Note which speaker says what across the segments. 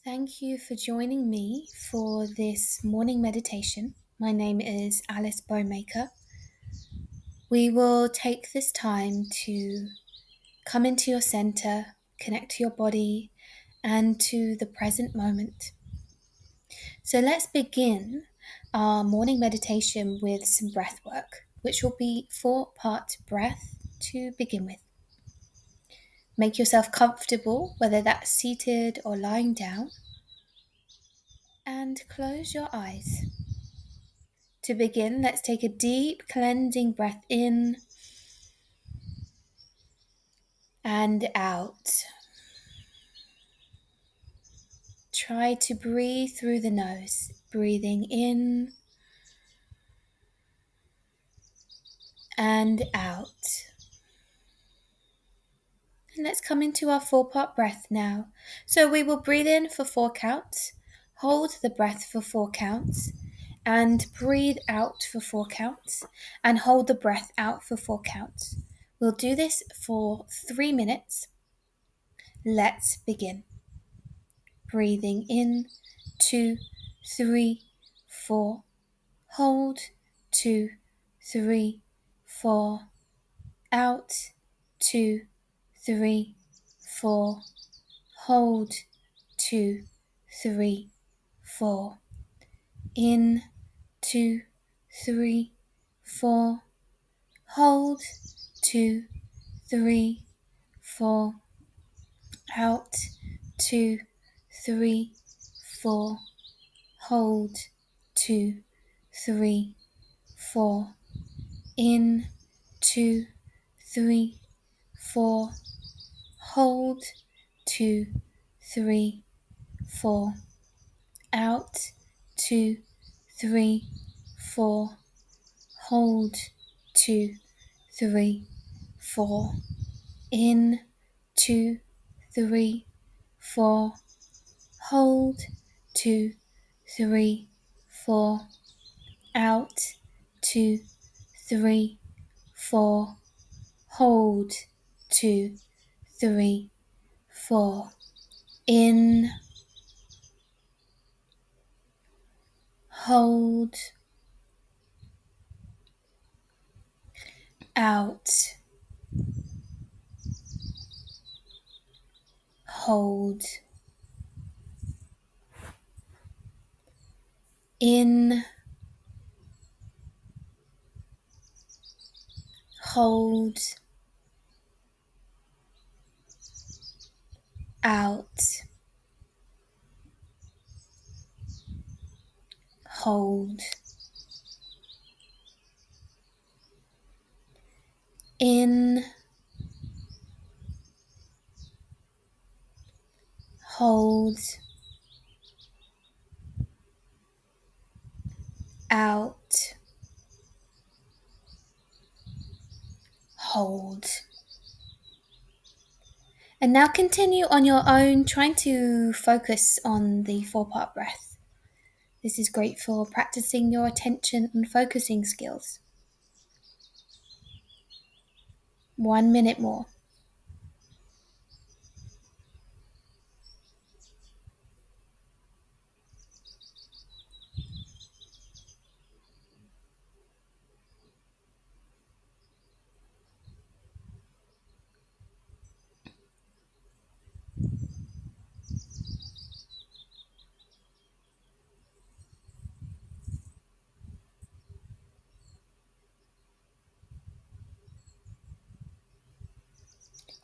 Speaker 1: Thank you for joining me for this morning meditation. My name is Alice Bowmaker. We will take this time to come into your center, connect to your body, and to the present moment. So let's begin our morning meditation with some breath work, which will be 4-part breath to begin with. Make yourself comfortable, whether that's seated or lying down, and close your eyes. To begin, let's take a deep cleansing breath in and out. Try to breathe through the nose, breathing in and out. And let's come into our 4-part breath now. So we will breathe in for 4 counts, hold the breath for 4 counts, and breathe out for 4 counts, and hold the breath out for 4 counts. We'll do this for 3 minutes. Let's begin. Breathing in, 2, 3, 4. Hold, 2, 3, 4. Out, 2, 3, 4. Hold, 2, 3, 4. In, 2, 3, 4. Hold, 2, 3, 4. Out, 2, 3, 4. Hold, 2, 3, 4. In, 2, 3, 4. Hold, 2, 3, 4. Out, 2, 3, 4. Hold, 2, 3, 4. In, 2, 3, 4. Hold, 2, 3, 4. Out, 2, 3, 4. Hold, 2, 3, 4. In, hold, out, hold. In, hold, out, hold. In, hold, out, hold. And now continue on your own, trying to focus on the 4-part breath. This is great for practicing your attention and focusing skills. 1 minute more.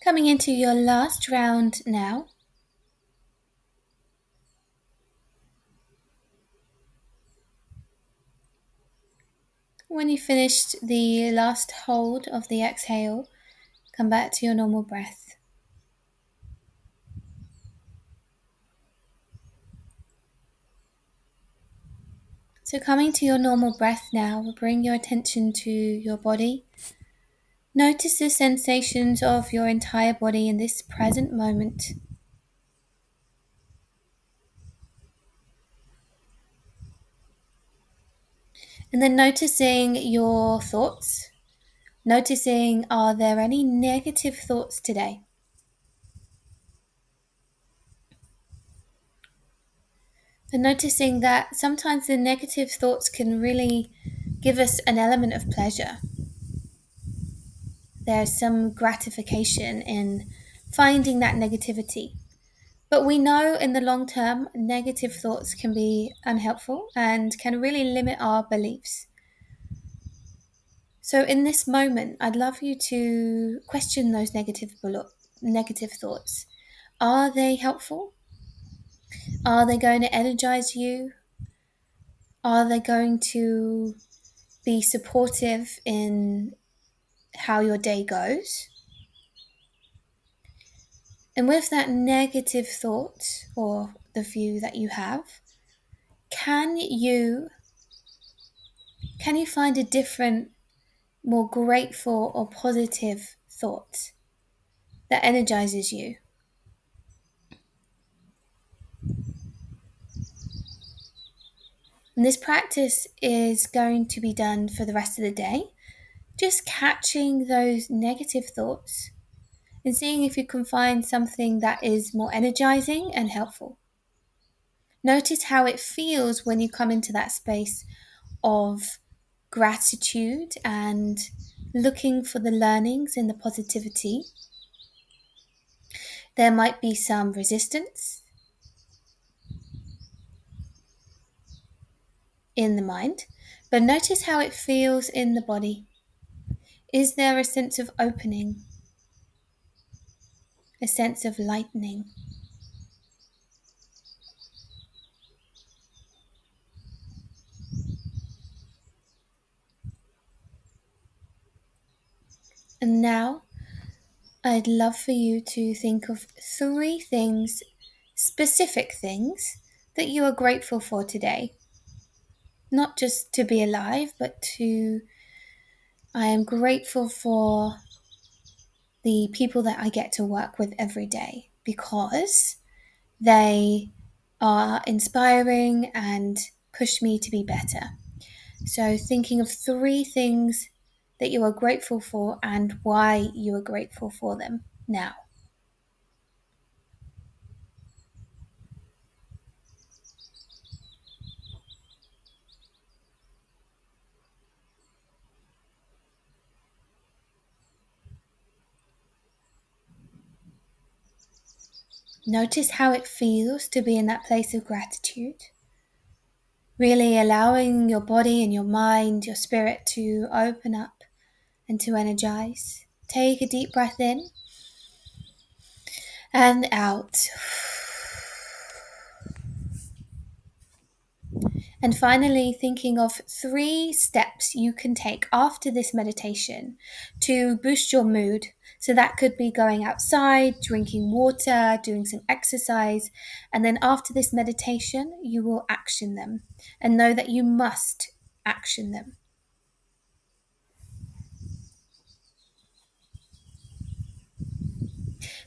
Speaker 1: Coming into your last round now. When you finished the last hold of the exhale, come back to your normal breath. So coming to your normal breath now, bring your attention to your body. Notice the sensations of your entire body in this present moment. And then noticing your thoughts. Noticing, are there any negative thoughts today? And noticing that sometimes the negative thoughts can really give us an element of pleasure. There's some gratification in finding that negativity. But we know in the long term, negative thoughts can be unhelpful and can really limit our beliefs. So, in this moment, I'd love you to question those negative thoughts. Are they helpful? Are they going to energize you? Are they going to be supportive in how your day goes? And with that negative thought or the view that you have, can you can you find a different, more grateful or positive thought that energizes you? And this practice is going to be done for the rest of the day, just catching those negative thoughts and seeing if you can find something that is more energizing and helpful. Notice how it feels when you come into that space of gratitude and looking for the learnings and the positivity. There might be some resistance in the mind, but notice how it feels in the body. Is there a sense of opening, a sense of lightening? And now I'd love for you to think of 3 things, specific things, that you are grateful for today. Not just to be alive, but I am grateful for the people that I get to work with every day because they are inspiring and push me to be better. So, thinking of 3 things that you are grateful for and why you are grateful for them now. Notice how it feels to be in that place of gratitude. Really allowing your body and your mind, your spirit to open up and to energize. Take a deep breath in and out. And finally, thinking of 3 steps you can take after this meditation to boost your mood. So that could be going outside, drinking water, doing some exercise. And then after this meditation, you will action them and know that you must action them.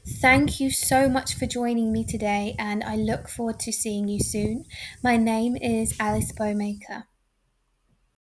Speaker 1: Thank you so much for joining me today, and I look forward to seeing you soon. My name is Alice Bowmaker.